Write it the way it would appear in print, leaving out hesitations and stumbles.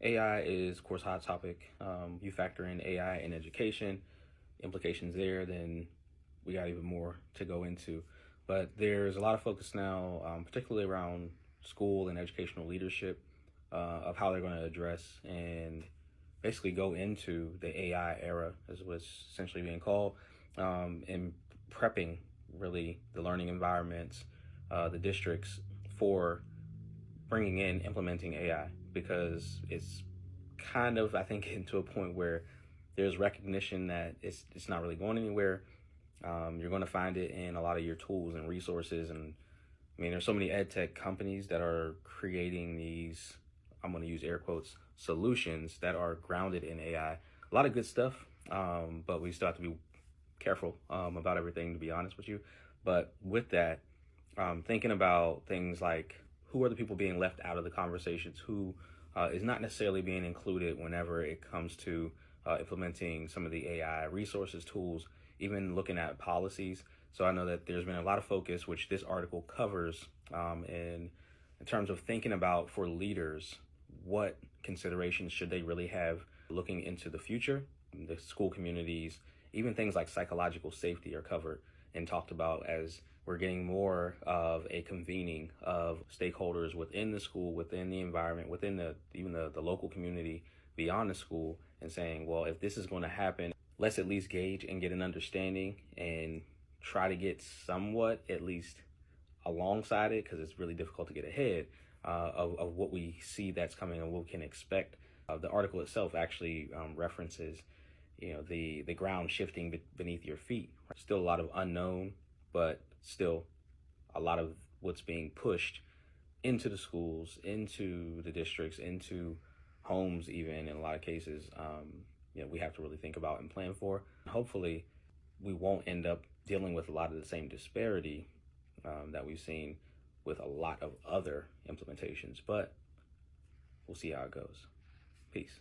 AI is, of course, a hot topic. You factor in AI in education, implications there, then we got even more to go into. But there's a lot of focus now, particularly around school and educational leadership, of how they're going to address and basically go into the AI era, as what's essentially being called, and prepping really the learning environments, the districts for bringing in, implementing AI, because it's kind of, I think, getting to a point where there's recognition that it's not really going anywhere. You're going to find it in a lot of your tools and resources. And I mean, there's so many ed tech companies that are creating these, I'm going to use air quotes, solutions that are grounded in AI. A lot of good stuff, but we still have to be careful about everything, to be honest with you. But with that, thinking about things like who are the people being left out of the conversations, who is not necessarily being included whenever it comes to implementing some of the AI resources, tools, even looking at policies. So I know that there's been a lot of focus, which this article covers, in terms of thinking about, for leaders, what considerations should they really have looking into the future. The school communities, even things like psychological safety are covered and talked about, as we're getting more of a convening of stakeholders within the school, within the environment, within the local community beyond the school, and saying, well, if this is going to happen, let's at least gauge and get an understanding and try to get somewhat at least alongside it, because it's really difficult to get ahead of what we see that's coming and what we can expect. The article itself actually references, the ground shifting beneath your feet. Still a lot of unknown, but still a lot of what's being pushed into the schools, into the districts, into homes, even in a lot of cases. We have to really think about and plan for. Hopefully, we won't end up dealing with a lot of the same disparity that we've seen with a lot of other implementations, but we'll see how it goes. Peace.